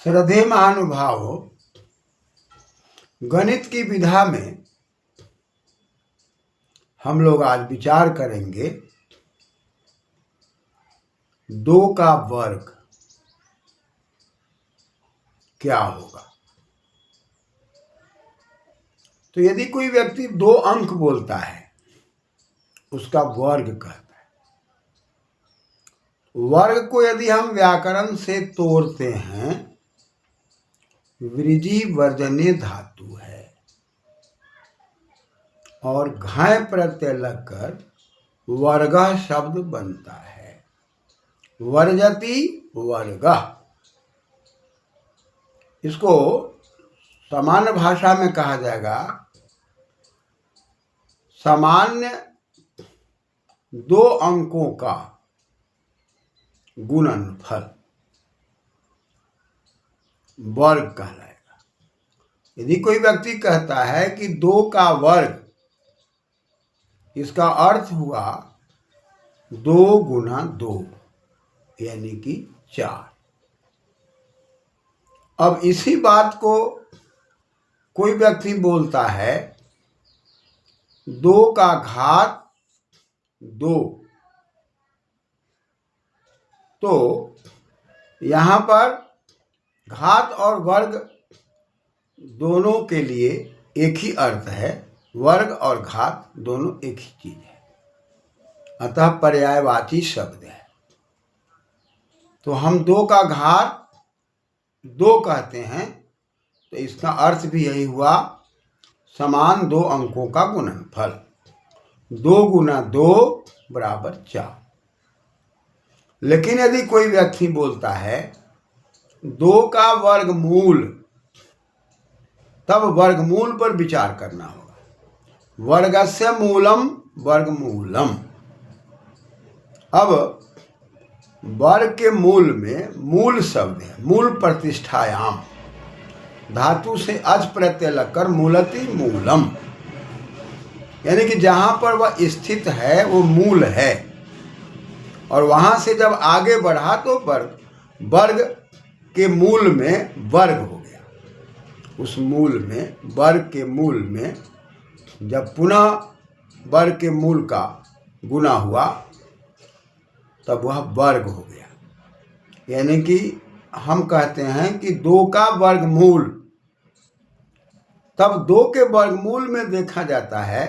श्रद्धेय महानुभावों, गणित की विधा में हम लोग आज विचार करेंगे 2 का वर्ग क्या होगा। तो यदि कोई व्यक्ति 2 अंक बोलता है उसका वर्ग कहता है। वर्ग को यदि हम व्याकरण से तोड़ते हैं, वृद्धि वर्जनीय धातु है और घाय प्रत्यय लगकर वर्गः शब्द बनता है। वर्जति वर्गः। इसको सामान्य भाषा में कहा जाएगा सामान्य 2 अंकों का गुणनफल, वर्ग कहलाएगा। यदि कोई व्यक्ति कहता है कि 2 का वर्ग, इसका अर्थ हुआ 2 गुना 2 यानी कि 4। अब इसी बात को कोई व्यक्ति बोलता है 2 का घात 2, तो यहाँ पर घात और वर्ग दोनों के लिए एक ही अर्थ है। वर्ग और घात दोनों एक ही चीज है, अतः पर्यायवाची शब्द है। तो हम 2 का घात 2 कहते हैं, तो इसका अर्थ भी यही हुआ समान 2 अंकों का गुणनफल। 2 गुना 2 बराबर 4। लेकिन यदि कोई व्यक्ति बोलता है 2 का वर्गमूल, तब वर्गमूल पर विचार करना होगा। वर्गस्य मूलम वर्गमूलम। अब वर्ग के मूल में मूल शब्द है, मूल प्रतिष्ठायाम धातु से अच प्रत्यय लगकर मूलति मूलम, यानी कि जहां पर वह स्थित है वो मूल है, और वहां से जब आगे बढ़ा तो वर्ग के मूल में वर्ग हो गया। उस मूल में, वर्ग के मूल में जब पुनः वर्ग के मूल का गुना हुआ तब वह वर्ग हो गया। यानी कि हम कहते हैं कि 2 का वर्गमूल, तब 2 के वर्गमूल में देखा जाता है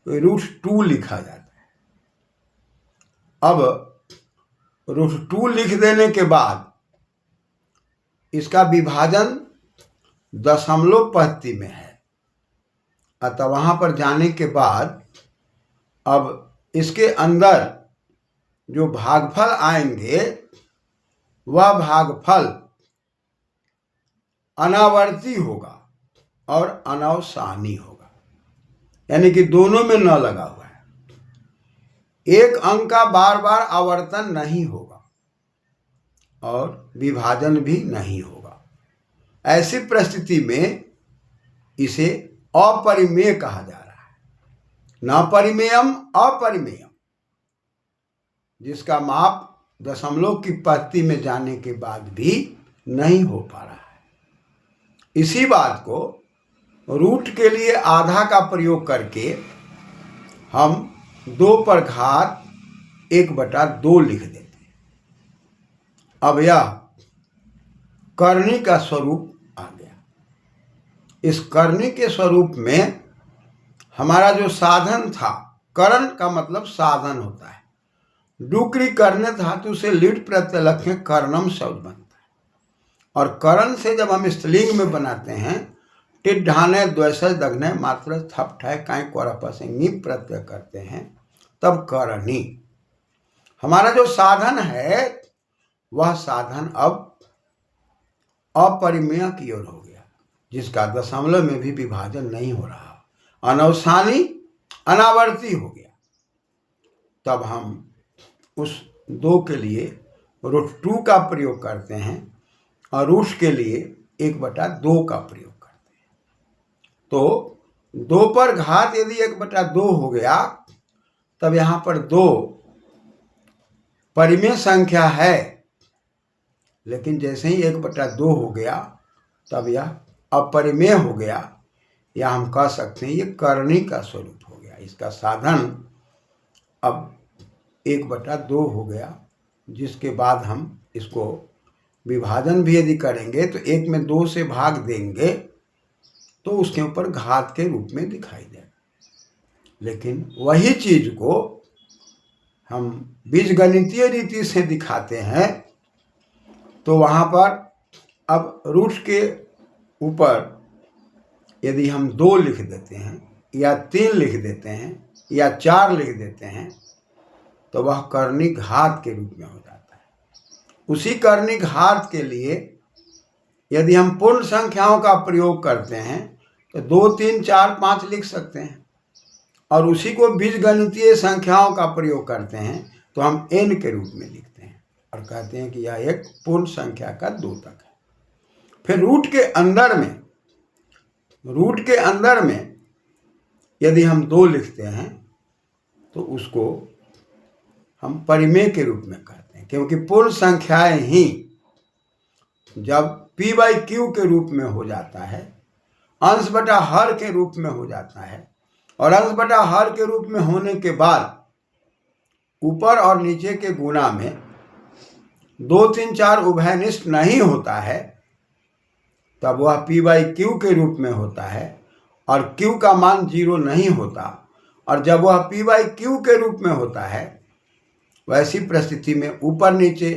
तो √2 लिखा जाता है। अब √2 लिख देने के बाद इसका विभाजन दशमलव पंक्ति में है, अतः वहां पर जाने के बाद अब इसके अंदर जो भागफल आएंगे वह भागफल अनावर्ती होगा और अनवसानी होगा, यानी कि दोनों में न लगा हुआ है। एक अंक का बार बार आवर्तन नहीं होगा और विभाजन भी नहीं होगा। ऐसी परिस्थिति में इसे अपरिमेय कहा जा रहा है। न परिमेयम अपरिमेयम, जिसका माप दशमलव की पंक्ति में जाने के बाद भी नहीं हो पा रहा है। इसी बात को रूट के लिए आधा का प्रयोग करके हम 2 पर घात 1/2 लिख देते हैं। अब यह करनी का स्वरूप आ गया। इस करनी के स्वरूप में हमारा जो साधन था, करण का मतलब साधन होता है। डुक्री करने धातु से लिट प्रत्यय लग कर्णम शब्द बनता है, और करण से जब हम स्त्रीलिंग में बनाते हैं टिट ढाने द्वैसज दग्ने मात्र थप ठय काय कोरपसिंगी प्रत्यय करते हैं, तब करणी। हमारा जो साधन है वह साधन अब अपरिमेय की ओर हो गया, जिसका दशमलव में भी विभाजन नहीं हो रहा, अनवसानी अनावर्ती हो गया। तब हम उस 2 के लिए √2 का प्रयोग करते हैं और उस के लिए 1/2 का प्रयोग करते हैं। तो 2 पर घात यदि 1/2 हो गया, तब यहाँ पर 2 परिमेय संख्या है, लेकिन जैसे ही 1/2 हो गया तब यह अपरिमेय हो गया, या हम कह सकते हैं ये करनी का स्वरूप हो गया। इसका साधन अब 1/2 हो गया, जिसके बाद हम इसको विभाजन भी यदि करेंगे तो 1 में 2 से भाग देंगे तो उसके ऊपर घात के रूप में दिखाई देगा। लेकिन वही चीज को हम बीजगणितीय रीति से दिखाते हैं तो वहाँ पर अब रूट के ऊपर यदि हम 2 लिख देते हैं या 3 लिख देते हैं या 4 लिख देते हैं तो वह करनी घात के रूप में हो जाता है। उसी करनी घात के लिए यदि हम पूर्ण संख्याओं का प्रयोग करते हैं तो 2, 3, 4, 5 लिख सकते हैं, और उसी को बीजगणितीय संख्याओं का प्रयोग करते हैं तो हम n के रूप में लिखते हैं और कहते हैं कि यह एक पूर्ण संख्या का द्योतक है। फिर रूट के अंदर में यदि हम 2 लिखते हैं तो उसको हम परिमेय के रूप में कहते हैं, क्योंकि पूर्ण संख्याएं ही जब p/q के रूप में हो जाता है, अंश बटा हर के रूप में हो जाता है, और अंश बटा हर के रूप में होने के बाद ऊपर और नीचे के गुणा में 2, 3, 4 उभयनिष्ठ नहीं होता है, तब वह p/q के रूप में होता है और q का मान 0 नहीं होता। और जब वह p/q के रूप में होता है, वैसी परिस्थिति में ऊपर नीचे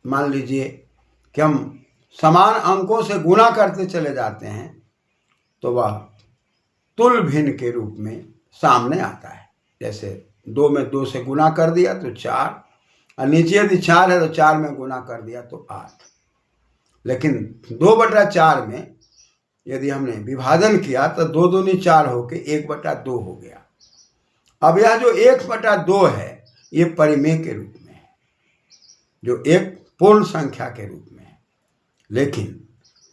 मान लीजिए कि हम समान अंकों से गुणा करते चले जाते हैं तो वह तुल भिन्न के रूप में सामने आता है। जैसे 2 में 2 से गुणा कर दिया तो 4, और नीचे यदि 4 है तो 4 में गुणा कर दिया तो 8। लेकिन 2/4 में यदि हमने विभाजन किया तो 2 दूनी 4 होके 1/2 हो गया। अब यह जो 1/2 है ये परिमेय के रूप में है, जो एक पूर्ण संख्या के रूप में है। लेकिन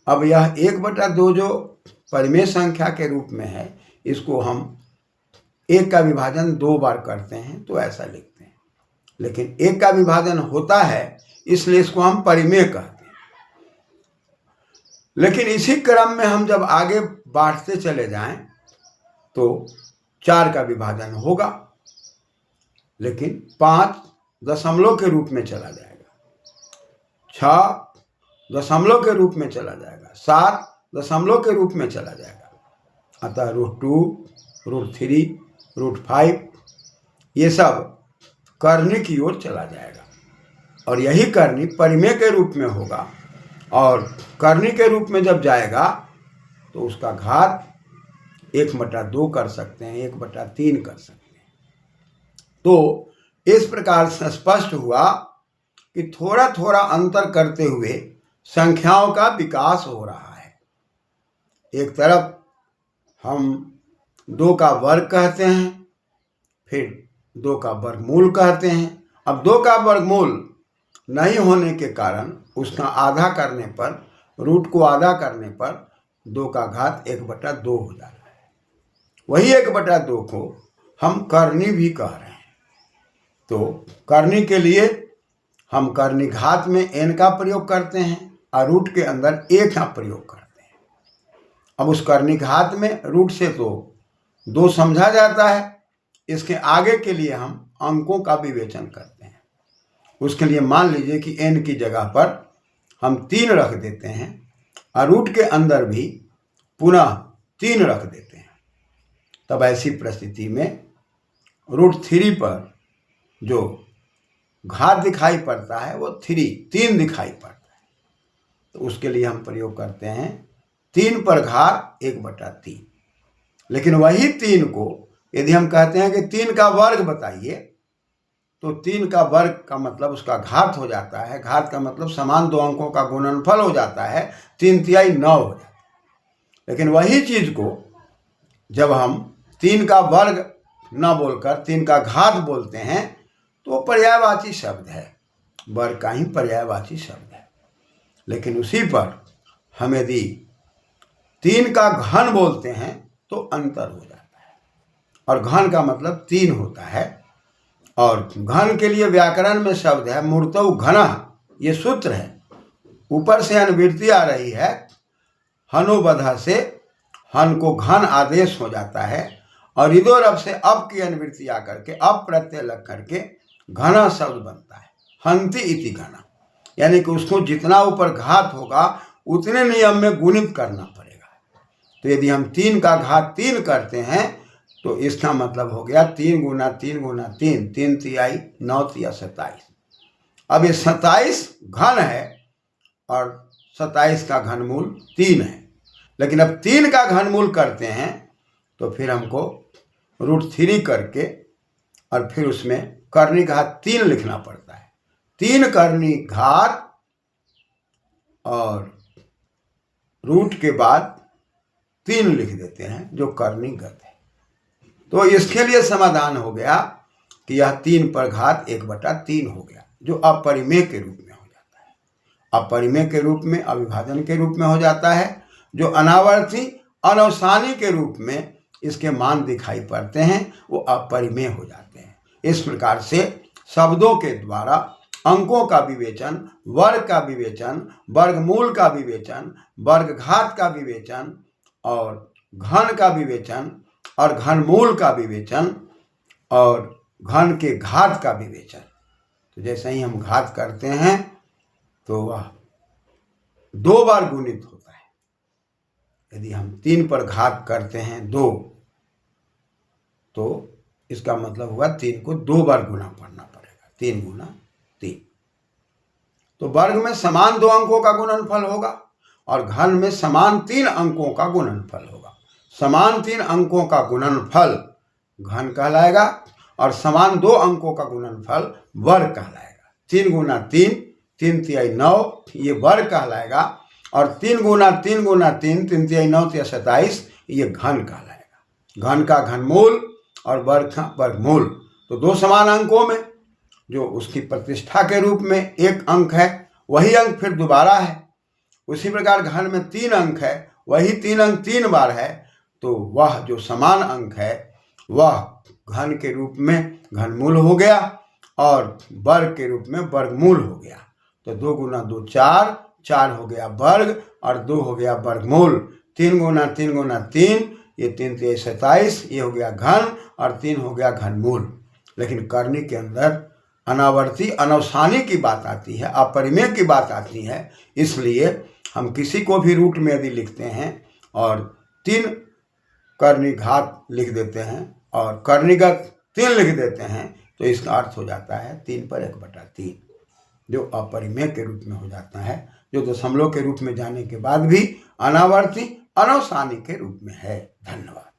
अब यह 1/2 जो परिमेय संख्या के रूप में है, इसको हम 1 का विभाजन 2 बार करते हैं तो ऐसा लिखते हैं। लेकिन 1 का विभाजन होता है इसलिए इसको हम परिमेय कहते हैं। लेकिन इसी क्रम में हम जब आगे बढ़ते चले जाएं तो 4 का विभाजन होगा, लेकिन 5 दशमलव के रूप में चला जाएगा, 6 दशमलव के रूप में चला जाएगा, 7 दशमलव के रूप में चला जाएगा। अतः √2, √3, √5 ये सब करनी की ओर चला जाएगा, और यही करनी परिमेय के रूप में होगा। और करनी के रूप में जब जाएगा तो उसका घात 1/2 कर सकते हैं, 1/3 कर सकते हैं। तो इस प्रकार से स्पष्ट हुआ कि थोड़ा थोड़ा अंतर करते हुए संख्याओं का विकास हो रहा है। एक तरफ हम 2 का वर्ग कहते हैं, फिर 2 का वर्गमूल कहते हैं। अब 2 का वर्गमूल नहीं होने के कारण उसका आधा करने पर, रूट को आधा करने पर 2 का घात 1/2 हो जाता है। वही 1/2 को हम करनी भी कह रहे हैं। तो करनी के लिए हम करनी घात में n का प्रयोग करते हैं और रूट के अंदर 1 का प्रयोग करते हैं। अब उस करनी घात में रूट से तो 2 समझा जाता है, इसके आगे के लिए हम अंकों का विवेचन करते हैं। उसके लिए मान लीजिए कि n की जगह पर हम 3 रख देते हैं और रूट के अंदर भी पुनः 3 रख देते हैं। तब ऐसी परिस्थिति में √3 पर जो घात दिखाई पड़ता है वो 3 दिखाई पड़ता है। तो उसके लिए हम प्रयोग करते हैं 3 पर घात 1/3। लेकिन वही 3 को यदि हम कहते हैं कि 3 का वर्ग बताइए, तो 3 का वर्ग का मतलब उसका घात हो जाता है। घात का मतलब समान 2 अंकों का गुणनफल हो जाता है, 3 तिहाई 9 हो जाता है। लेकिन वही चीज को जब हम 3 का वर्ग न बोलकर 3 का घात बोलते हैं तो पर्यायवाची शब्द है, वर्ग का ही पर्यायवाची शब्द है। लेकिन उसी पर हम यदि 3 का घन बोलते हैं तो अंतर हो जाता है, और घन का मतलब 3 होता है। और घन के लिए व्याकरण में शब्द है मूर्तौ घनः, ये सूत्र है। ऊपर से अनुवृत्ति आ रही है, हनुबधा से हन को घन आदेश हो जाता है और इदोरब से अब की अनुवृत्ति आकर के अब प्रत्यय लग करके घना शब्द बनता है, हंति इति घना, यानी कि उसको जितना ऊपर घात होगा उतने नियम में गुणित करना पड़ेगा। तो यदि हम 3 का घात 3 करते हैं तो इसका मतलब हो गया 3 गुना 3 गुना 3, 3 तिहाई 9 तिया 27। अब ये 27 घन है और 27 का घनमूल 3 है, लेकिन अब 3 का घनमूल करते हैं तो फिर हमको √3 करके और फिर उसमें करनी घात 3 लिखना पड़ता है। 3 करनी घात और रूट के बाद 3 लिख देते हैं जो करनी गत है। तो इसके लिए समाधान हो गया कि यह 3 पर घात 1/3 हो गया, जो अपरिमेय के रूप में हो जाता है। अपरिमेय के रूप में, अविभाजन के रूप में हो जाता है। जो अनावर्ती अनवसानी के रूप में इसके मान दिखाई पड़ते हैं वो अपरिमेय हो जाते हैं। इस प्रकार से शब्दों के द्वारा अंकों का विवेचन, वर्ग का विवेचन, वर्गमूल का विवेचन, वर्गघात का विवेचन और घन का विवेचन और घनमूल का विवेचन और घन के घात का विवेचन। तो जैसे ही हम घात करते हैं तो वह 2 बार गुणित होता है। यदि हम 3 पर घात करते हैं 2, तो इसका मतलब हुआ 3 को 2 बार गुना पड़ना पड़ेगा, 3 गुना 3। तो वर्ग में समान 2 अंकों का गुणनफल होगा और घन में समान 3 अंकों का गुणनफल होगा। समान 3 अंकों का गुणनफल घन कहलाएगा और समान 2 अंकों का गुणनफल वर्ग कहलाएगा। 3 गुना 3, 3 तिहाई 9, ये वर्ग कहलाएगा और 3 गुना 3 गुना 3, 3 तिहाई 9 तिया 27, ये घन कहलाएगा। घन का घनमूल और वर्ग का वर्गमूल। तो 2 समान अंकों में जो उसकी प्रतिष्ठा के रूप में 1 अंक है, वही अंक फिर दोबारा है। उसी प्रकार घन में 3 अंक है, वही 3 अंक 3 बार है। तो वह जो समान अंक है वह घन के रूप में घनमूल हो गया और वर्ग के रूप में वर्गमूल हो गया। तो 2 गुना 2 4, 4 हो गया वर्ग और 2 हो गया वर्गमूल। 3 गुना 3 गुना 3, ये 3 तिहाई 27, ये हो गया घन और 3 हो गया घनमूल। लेकिन करनी के अंदर अनावर्ती अनवसानी की बात आती है, अपरिमेय की बात आती है। इसलिए हम किसी को भी रूट में यदि लिखते हैं और 3 करनी घात लिख देते हैं और कर्णीगत 3 लिख देते हैं तो इसका अर्थ हो जाता है 3 पर 1/3, जो अपरिमेय के रूप में हो जाता है, जो दशमलव के रूप में जाने के बाद भी अनावर्ती अनवसानी के रूप में है। धन्यवाद।